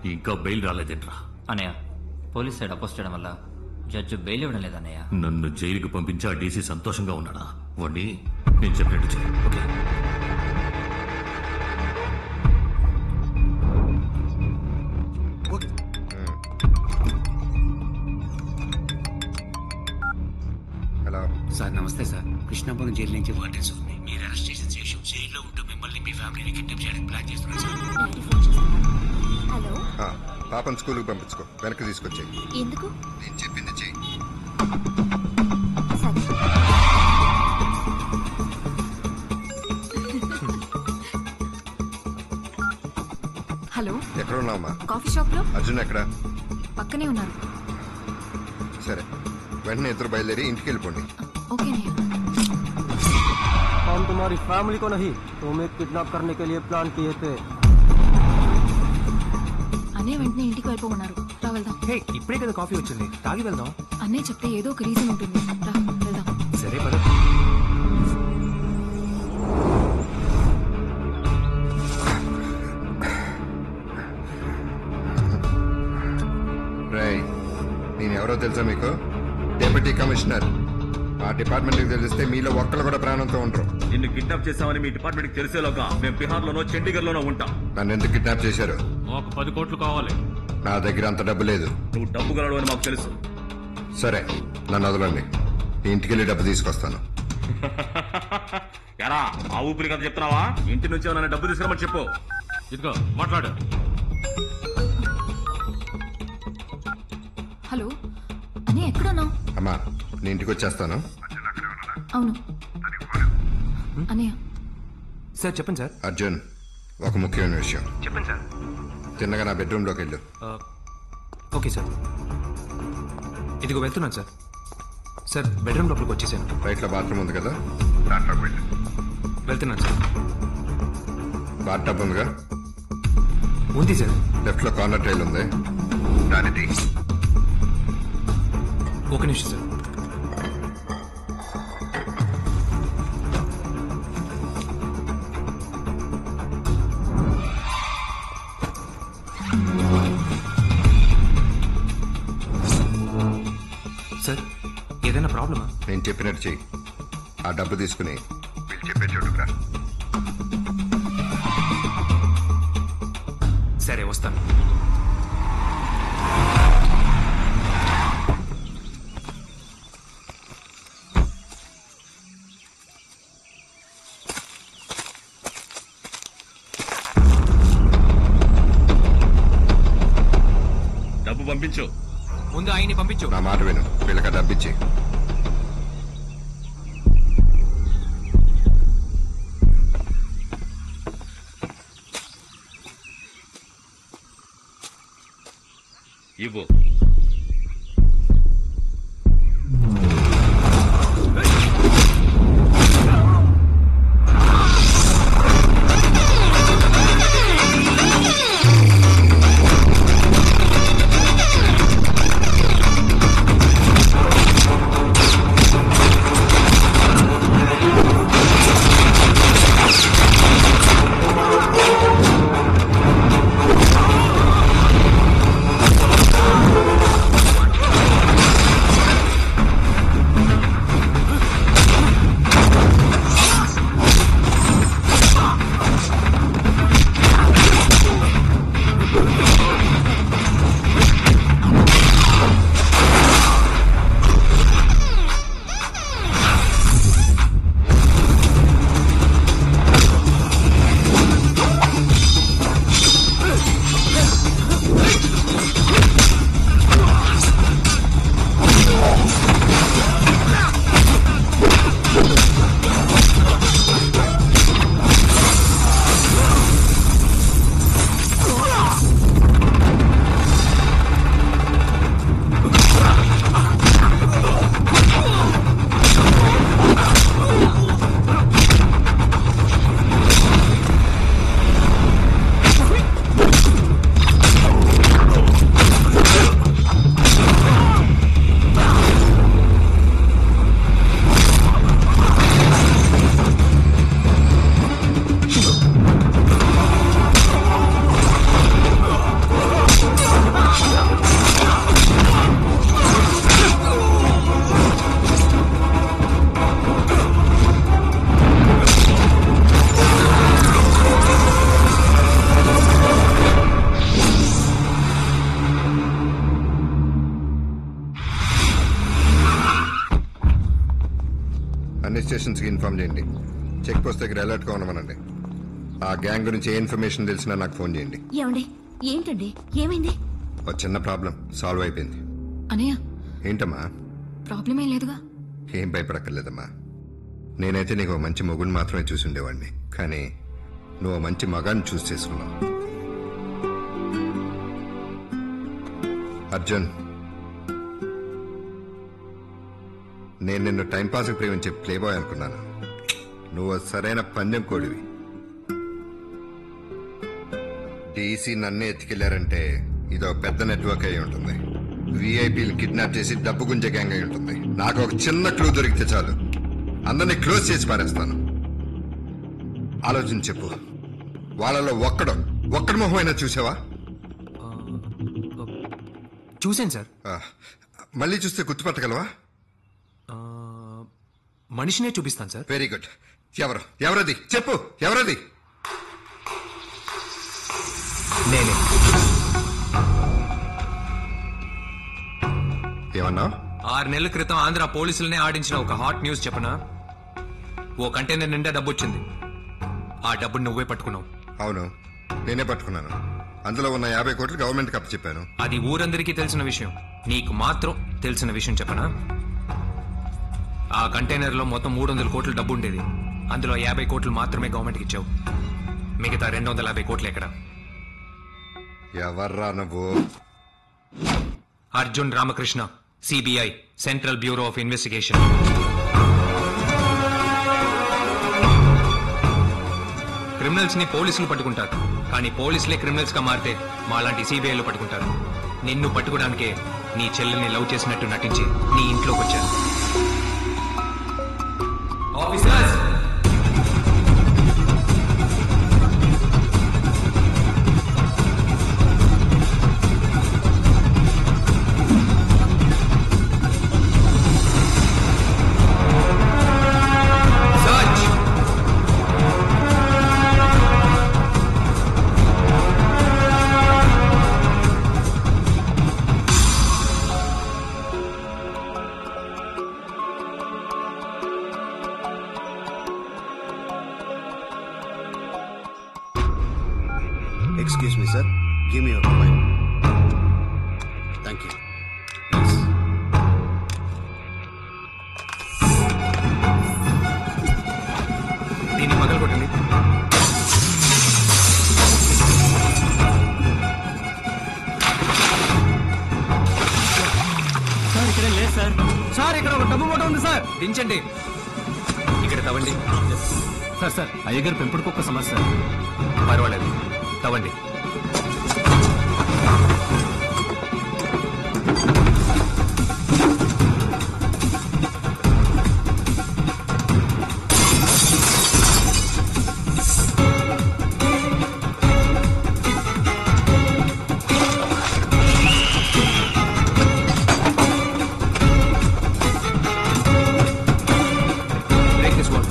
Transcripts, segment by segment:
ఇంకా బెయిల్ రాలేదేంట్రా? అన్నయ్య, police side oppose చేయడం వల్ల జడ్జి బెయిల్ ఇవ్వడం లేదన్నయ్య. నన్ను జైలుకి పంపించి ఆ డీసీ సంతోషంగా ఉన్నాడా? వాడిని నేను చెప్పినట్టు చేయి. ఓకే. హలో సార్, నమస్తే సార్. కృష్ణాపురం జైలు నుంచి వార్డెన్స్ ఉంది. మీరు అరెస్ట్ చేసిన శేషం జైల్లో ఉంటూ మిమ్మల్ని మీ ఫ్యామిలీని కిడ్నాప్ చేయడానికి ప్లాన్ చేస్తున్నారు సార్. హలో, పాపం స్కూల్కి పంపించుకో, వెనక్కి తీసుకొచ్చాయి. ఎందుకు? నేను చెప్పింది చెయ్యి. హలో, ఎక్కడ ఉన్నావమ్మా? కాఫీ షాప్ లో. అర్జున్ ఎక్కడ? పక్కనే ఉన్నారు. సరే, వెంటనే ఇద్దరు బయలుదేరి ఇంటికి వెళ్ళిపోండి. ఓకే అన్నయ్య. हम तुम्हारी फैमिली को नहीं, तुम्हें किडनैप करने के लिए प्लान किए थे. అన్నయ్య వెంటనే ఇంటికి వెళ్ళిపోమన్నారు. రా వెళ్దాం. హే, ఇప్పుడే కదా కాఫీ వచ్చింది, తాగి వెళ్దాం. అన్నయ్య చెప్తే ఏదో ఒక రీజన్ ఉంటుంది. రా వెళ్దాం. సరే పద. రేయ్, నేను ఎవరో తెలుసా మీకు? Deputy commissioner. మా డిపార్ట్మెంట్కి తెలిస్తే మీలో ఒక్కరు కూడా ప్రాణంతో ఉంటారు. నిన్ను కిడ్నాప్ చేశామని మీ డిపార్ట్మెంట్కి తెలిసేలోగా మేము బీహార్లోనో చండీగఢ్లోనో ఉంటాం. నన్ను ఎందుకు కిడ్నాప్ చేశారు? ఒక 10 కోట్లు కావాలి. నా దగ్గర అంత డబ్బు లేదు. నువ్వు డబ్బు గలడు అని మాకు తెలుసు. సరే, నన్ను వదలండి. ఇంటికి వెళ్ళి డబ్బు తీసుకొస్తాను. ఎరా, ఆ ఊపిరి కథ చెప్తున్నావా? ఇంటి నుంచి నన్ను డబ్బు తీసుకురమని చెప్పు. ఇదిగో మాట్లాడు. హలో అన్నయ్య, ఎక్కడున్నావు? అమ్మా, నేను ఇంటికి వచ్చేస్తాను. అవును అన్నయ్య. సార్ చెప్పండి సార్. అర్జున్, ఒక ముఖ్యమైన విషయం. చెప్పండి సార్. తిన్నగా నా బెడ్రూమ్లోకి వెళ్ళు. Okay sir. ఇదిగో వెళ్తున్నాను సార్. సార్, బెడ్రూమ్ లోపలికి వచ్చేసాను. రైట్లో బాత్రూమ్ ఉంది కదా, దాంట్లోకి వెళ్ళు. వెళ్తున్నాను సార్. బాత్ టబ్ ఉందిగా, ఉంది సార్. లెఫ్ట్లో కార్నర్ టైల్ ఉంది, దాన్ని తీ. ఒక నిమిషం సార్. సార్, ఏదైనా ప్రాబ్లమా? నేను చెప్పినట్టు చెయ్యి. ఆ డబ్బు తీసుకుని వీళ్ళు చెప్పే చోటుకురా. సరే, వస్తాను. డబ్బు పంపించు. ముందు ఆయన్ని పంపించు. నా మాట విను, వీళ్ళకి ఆ డబ్బు ఇచ్చి. ఇవ్వు. అన్ని స్టేషన్స్కి ఇన్ఫార్మ్ చేయండి. చెక్ పోస్ట్ దగ్గర అలర్ట్గా ఉండమనండి. ఆ గ్యాంగ్ గురించి ఏ ఇన్ఫర్మేషన్ తెలిసినా నాకు ఫోన్ చేయండి. ఏమండి? ఏంటండి? ఏమైంది? ఒక చిన్న ప్రాబ్లం సాల్వ్ అయిపోయింది. అనయ్య, ఏంటమ్మా? ప్రాబ్లం ఏం లేదుగా. ఏం భయపడక్కర్లేదమ్మా. నేనైతే నీకు ఒక మంచి మొగుడిని మాత్రమే చూసి ఉండేవాడిని, కానీ నువ్వు మంచి మగాన్ని చూసి చేసుకున్నావు. అర్జున్, నేను నిన్ను టైంపాస్కి ప్రేమించే ప్లేబాయ్ అనుకున్నాను. నువ్వు సరైన పందెం కోడివి. డీసీ నన్నే ఎత్తుకెళ్లారంటే ఇదో పెద్ద నెట్వర్క్ అయి ఉంటుంది. విఐపీలు కిడ్నాప్ చేసి డబ్బు గుంజే గ్యాంగ్ అయి ఉంటుంది. నాకు ఒక చిన్న క్లూ దొరికితే చాలు, అందరినీ క్లోజ్ చేసి పారేస్తాను. ఆలోచించి చెప్పు, వాళ్ళలో ఒక్కడి మొహం అయినా చూసావా? చూశాను సార్. మళ్ళీ చూస్తే గుర్తుపట్టగలవా? మనిషినే చూపిస్తాను సార్. Very good. ఎవరది చెప్పు, ఎవరది? నేనే. ఏమన్నా? 6 నెలల క్రితం ఆంధ్ర పోలీసులనే ఆడించిన ఒక హాట్ న్యూస్ చెప్పనా? ఓ కంటైనర్ నిండా డబ్బు వచ్చింది. ఆ డబ్బుని నువ్వే పట్టుకున్నావు. అవును, నేనే పట్టుకున్నాను. అందులో ఉన్న 50 కోట్లు గవర్నమెంట్కి అప్పచెప్పాను. అది ఊరందరికీ తెలిసిన విషయం. నీకు మాత్రం తెలిసిన విషయం చెప్పనా? ఆ కంటైనర్ లో మొత్తం 300 కోట్ల డబ్బు ఉండేది. అందులో 50 కోట్లు మాత్రమే గవర్నమెంట్కి ఇచ్చావు. మిగతా 250 కోట్లు ఎక్కడ? ఎవర్రా నువ్వు? Arjun Ramakrishna, CBI, central bureau of investigation. Criminals ని పోలీసులు పట్టుకుంటారు, కానీ పోలీసులే క్రిమినల్స్ గా మారితే మాలాంటి సిబిఐలు పట్టుకుంటారు. నిన్ను పట్టుకోవడానికే నీ చెల్లెల్ని లవ్ చేసినట్టు నటించి నీ ఇంట్లోకి వచ్చాను. Officers, Excuse me, sir. Give me your mobile. Thank you. Yes. దీన్ని మొదలు కొట్టండి. సార్ ఇక్కడ లేదు సార్. సార్ ఇక్కడ ఒక డబ్బు మూట ఉంది సార్. దించండి. ఇక్కడ తవ్వండి. సార్ అయ్యగారు పెంపుడు కుక్క సమస్య. పర్వాలేదు, తవ్వండి. Break this wall.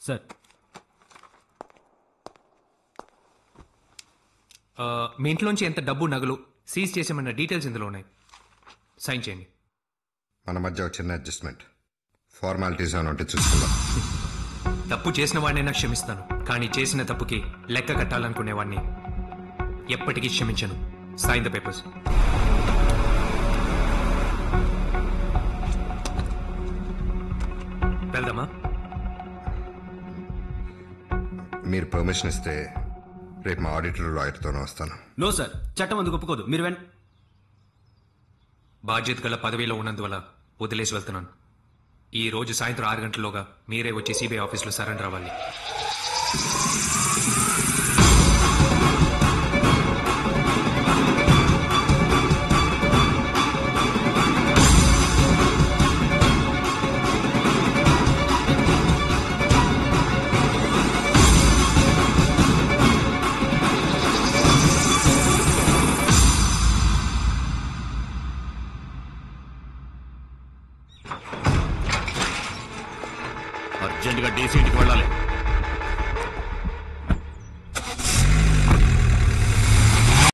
సార్ మీ ఇంట్లోంచి ఎంత డబ్బు, నగలు సీజ్ చేసామన్న డీటెయిల్స్ ఇందులో ఉన్నాయి. సైన్ చేయండి. మన మధ్య ఒక చిన్న అడ్జస్ట్మెంట్, ఫార్మాలిటీస్ అని ఉంటే చూసుకుందాం. తప్పు చేసిన వాడినైనా క్షమిస్తాను, కానీ చేసిన తప్పుకి లెక్క కట్టాలనుకునేవాడిని ఎప్పటికీ క్షమించను. Sign the papers. వెళ్దామా? మీరు పర్మిషన్ ఇస్తే రేపు మా ఆడిటర్ లాయర్తోనే వస్తాను. నో సార్, చట్టం అందుకు ఒప్పుకోదు. మీరు బాధ్యత గల పదవిలో ఉన్నందువల్ల వదిలేసి వెళ్తున్నాను. ఈ రోజు సాయంత్రం 6 గంటల్లోగా మీరే వచ్చి సిబిఐ ఆఫీస్లో సరెండర్ అవ్వాలి. అర్జెంటుగా డీసీ ఇంటికి వెళ్ళాలి